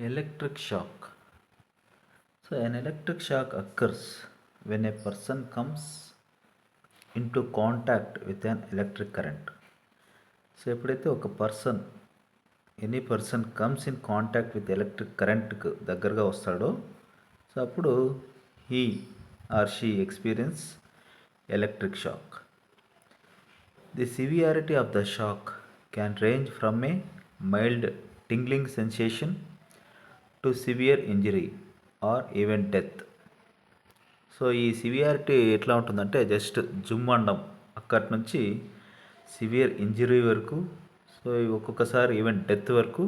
Electric shock. So, an electric shock occurs when a person comes into contact with an electric current. So ఎప్పుడైతే ఒక any person comes in contact with electric కరెంట్కు దగ్గరగా వస్తాడో so అప్పుడు he or she experience electric shock. The severity of the shock can range from a mild tingling sensation to severe injury are even death. So ఈ severity ఎట్లా ఉంటుందంటే just జుమ్ అనడం అక్కడి నుంచి సివియర్ ఇంజరీ వరకు, సో ఒక్కొక్కసారి ఈవెన్ డెత్ వరకు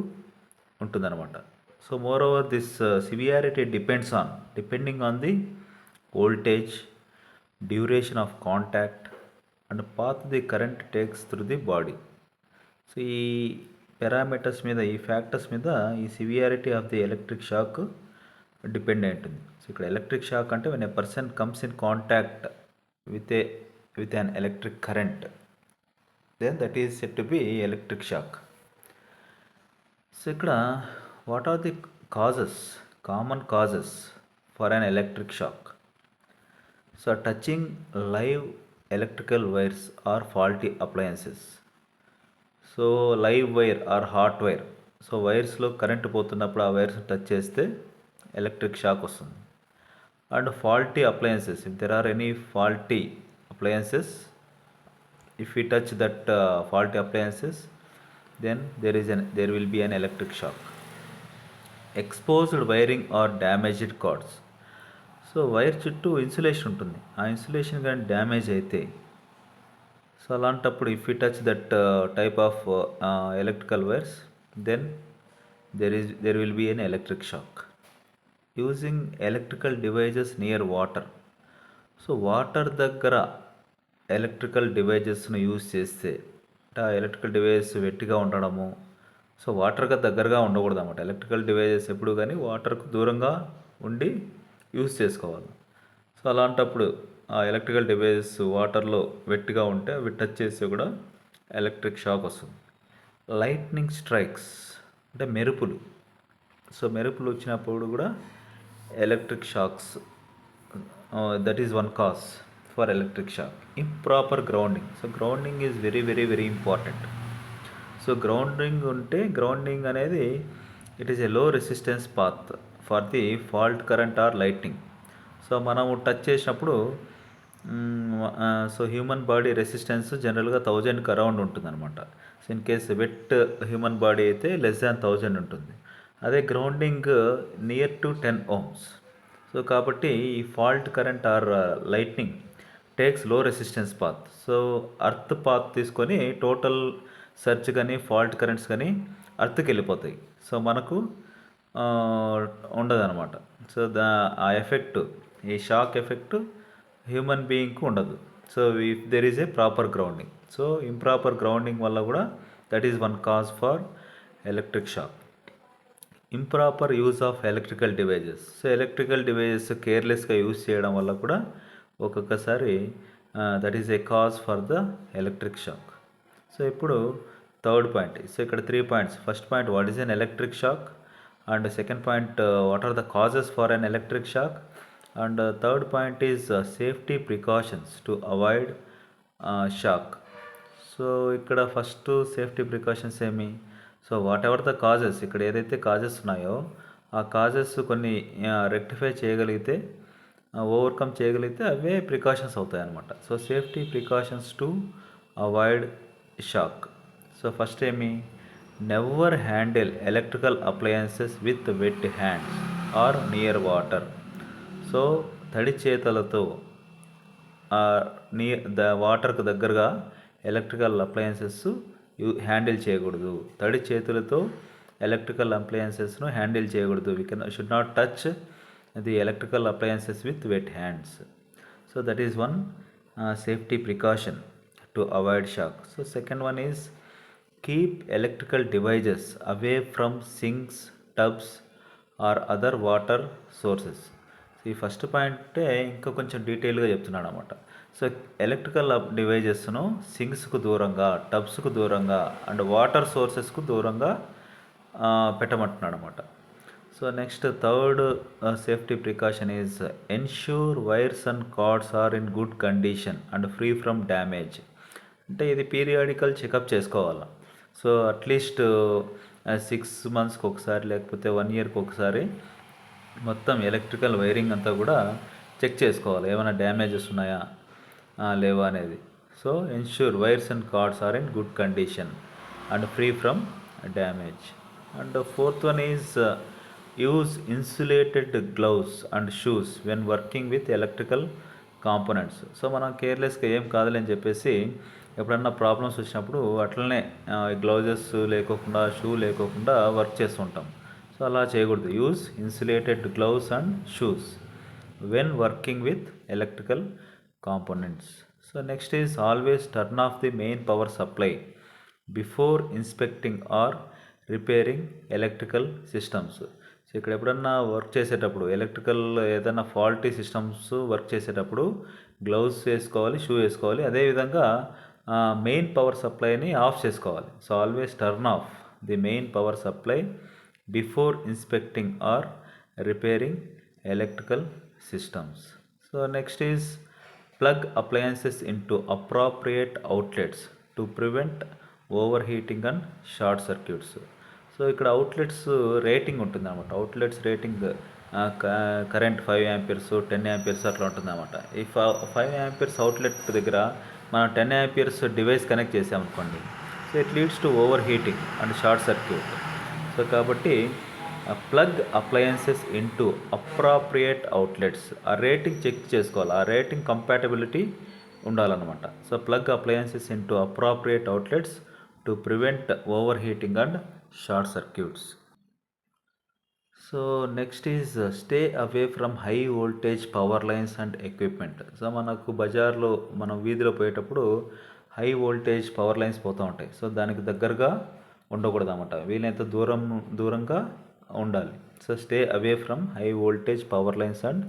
ఉంటుందన్నమాట. So more over this severity depending on the voltage, duration of contact and path the current takes through the body. So ఈ పారామీటర్స్ మీద, ఈ ఫ్యాక్టర్స్ మీద ఈ severity of the electric shock depend అయి ఉంటుంది. So ఇక్కడ ఎలక్ట్రిక్ షాక్ అంటే when a person comes in contact with an electric current, then that is said to be electric shock. So ఇక్కడ what are the common causes for an electric shock? So touching live electrical wires or faulty appliances. So live wire or hot wire, so వైర్స్లో current పోతున్నప్పుడు ఆ wires touch చేస్తే electric shock వస్తుంది. And faulty appliances, if there are any faulty appliances, if we touch that faulty appliances, then there will be an electric shock. Exposed wiring or damaged cords. So wire చుట్టూ insulation ఉంటుంది, ఆ insulation కానీ damage అయితే, so అలాంటప్పుడు if you touch that type of electrical wires, then there will be an electric shock. Using electrical devices near water. So water దగ్గర electrical డివైజెస్ను use చేస్తే, ఆ ఎలక్ట్రికల్ డివైజెస్ వెట్టిగా ఉండడము, సో వాటర్గా దగ్గరగా ఉండకూడదు అన్నమాట. ఎలక్ట్రికల్ డివైజెస్ ఎప్పుడు కానీ వాటర్కు దూరంగా ఉండి యూజ్ చేసుకోవాలి. సో అలాంటప్పుడు ఆ ఎలక్ట్రికల్ డివైజెస్ వాటర్లో వెట్టిగా ఉంటే అవి టచ్ చేస్తే కూడా ఎలక్ట్రిక్ షాక్ వస్తుంది. లైట్నింగ్ స్ట్రైక్స్ అంటే మెరుపులు, సో మెరుపులు వచ్చినప్పుడు కూడా electric shocks, that is one cause for electric shock. Improper grounding. So grounding is very important. So grounding అనేది it is a low resistance path for the fault current or lightning. So మనము touch చేసినప్పుడు so human body resistance జనరల్గా 1000కి around ఉంటుంది అనమాట. So in case wet human body అయితే less than 1000 ఉంటుంది. అదే grounding near to 10 ohms. So కాబట్టి ఈ fault current or lightning takes low resistance path. So earth path తీసుకొని టోటల్ సర్చ్ కానీ ఫాల్ట్ కరెంట్స్ కానీ అర్త్కి వెళ్ళిపోతాయి. సో మనకు ఉండదన్నమాట. సో ఆ ఎఫెక్ట్, ఈ షాక్ ఎఫెక్ట్ హ్యూమన్ బీయింగ్కి ఉండదు. So if there is a proper grounding. So improper grounding వల్ల కూడా that is one cause for electric shock. Improper use of electrical devices. So electrical devices కేర్లెస్గా use చేయడం వల్ల కూడా ఒక్కొక్కసారి that is a cause for the electric shock. So ఇప్పుడు third point. So ఇక్కడ 3 points. First point, what is an electric shock, and second point, what are the causes for an electric shock, and third point is safety precautions to avoid shock. So ఇక్కడ first safety precautions ఏమి? So what ever the causes, ఇక్కడ ఏదైతే causes ఉన్నాయో ఆ causes కొన్ని rectify చేయగలిగితే, overcome చేయగలిగితే అవే precautions అవుతాయి అన్నమాట. So safety precautions to avoid shock. So first ఏమి? Never handle electrical appliances with wet hands or near water. So తడి చేతులతో వాటర్కు దగ్గరగా ఎలక్ట్రికల్ అప్లయన్సెస్ హ్యాండిల్ చేయకూడదు. తడి చేతులతో ఎలక్ట్రికల్ అప్లయన్సెస్ను హ్యాండిల్ చేయకూడదు. Should not touch the electrical appliances with wet hands. So that is one safety precaution to avoid shock. So second one is keep electrical devices away from sinks, tubs or other water sources. So ఈ first point ఇంకా కొంచెం డీటెయిల్గా చెప్తున్నాడు అనమాట. So electrical డివైజెస్ను సింక్స్కు దూరంగా, టబ్స్కు దూరంగా and water సోర్సెస్కు దూరంగా పెట్టమంటున్నాడు అనమాట. So next, third safety precaution is ensure wires and cords are in good condition and free from damage. అంటే ఇది పీరియాడికల్ చెకప్ చేసుకోవాలి. సో అట్లీస్ట్ 6 మంత్స్కి ఒకసారి లేకపోతే 1 ఇయర్కి ఒకసారి మొత్తం ఎలక్ట్రికల్ వైరింగ్ అంతా కూడా చెక్ చేసుకోవాలి, ఏమైనా డ్యామేజెస్ ఉన్నాయా లేవా అనేది. So ensure wires and cords are in good condition and free from damage. And fourth one is use insulated gloves and shoes when working with electrical components. So మనం కేర్లెస్గా ఏం కాదులే అని చెప్పేసి ఎప్పుడన్నా ప్రాబ్లమ్స్ వచ్చినప్పుడు అట్లనే గ్లౌజెస్ లేకోకుండా షూ లేకోకుండా వర్క్ చేస్తుంటాం. సో అలా చేయకూడదు. Use insulated gloves and shoes when working with electrical components. So next is always turn off the main power supply before inspecting or repairing electrical systems. So ఇక్కడ ఎప్పుడన్నా work చేసేటప్పుడు electrical ఏదైనా faulty systems work చేసేటప్పుడు gloves వేసుకోవాలి, shoe వేసుకోవాలి. అదేవిధంగా main power సప్లైని off చేసుకోవాలి. So always turn off the main power supply before inspecting or repairing electrical systems. So next is plug appliances into appropriate outlets to prevent overheating and short circuits. So ఇక్కడ outlets rating ఉంటుంది అనమాట. Outlets rating current 5 amperes 10 amperes అట్లా ఉంటుంది అనమాట. ఈ 5 amperes outlet దగ్గర మనం 10 amperes device connect చేసామనుకోండి, so it leads to overheating and short circuit. So కాబట్టి plug appliances into appropriate outlets, ఆ రేటింగ్ చెక్ చేసుకోవాలి, ఆ రేటింగ్ కంపాటబిలిటీ ఉండాలన్నమాట. So plug appliances into appropriate outlets to prevent overheating and short circuits. So next is stay away from high voltage power lines and equipment. So మనకు బజార్లో మనం వీధిలో పోయేటప్పుడు high voltage power lines పోతూ ఉంటాయి. So దానికి దగ్గరగా ఉండకూడదు అన్నమాట, వీలైనంత దూరంగా ఉండాలి. So stay away from high voltage power lines and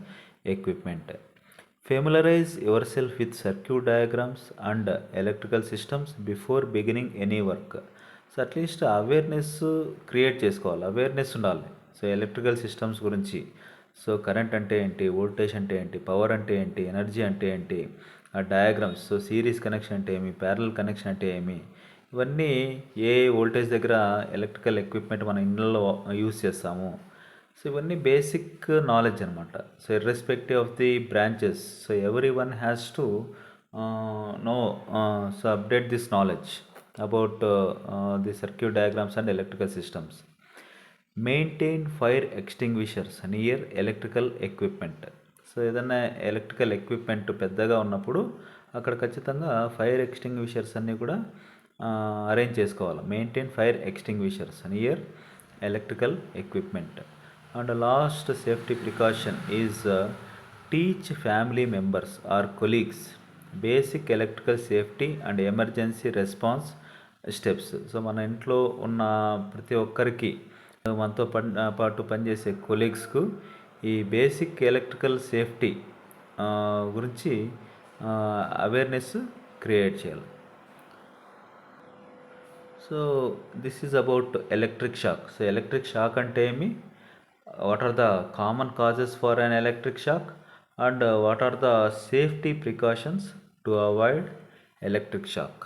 equipment. Familiarise your self with circuit diagrams and electrical systems before beginning any work. So at least awareness create చేసుకోవాలి, అవేర్నెస్ ఉండాలి. సో ఎలక్ట్రికల్ సిస్టమ్స్ గురించి, so current అంటే ఏంటి, voltage అంటే ఏంటి, power అంటే ఏంటి, energy అంటే ఏంటి, ఆ డయాగ్రామ్స్, సో సిరీస్ కనెక్షన్ అంటే ఏమి, ప్యారలల్ కనెక్షన్ అంటే ఏమి, ఇవన్నీ ఏ వోల్టేజ్ దగ్గర ఎలక్ట్రికల్ ఎక్విప్మెంట్ మన ఇళ్ళలో యూస్ చేస్తాము. సో ఇవన్నీ బేసిక్ నాలెడ్జ్ అనమాట. So irrespective of the branches, so every one has to know, so update this knowledge about the circuit diagrams and electrical systems. Maintain fire extinguishers near electrical equipment. So ఏదైనా electrical equipment పెద్దగా ఉన్నప్పుడు అక్కడ ఖచ్చితంగా fire extinguishers అన్నీ కూడా arrange చేసుకోవాలి. Maintain fire extinguishers near electrical equipment. And last safety precaution is teach family members or colleagues basic electrical safety and emergency response steps. So మన ఇంట్లో ఉన్న ప్రతి ఒక్కరికి, మనతో పాటు పనిచేసే కొలీగ్స్కు ఈ బేసిక్ ఎలక్ట్రికల్ సేఫ్టీ గురించి అవేర్నెస్ క్రియేట్ చేయాలి. So this is about electric shock. So electric shock అంటే ఏమి, what are the common causes for an electric shock, and what are the safety precautions to avoid electric shock.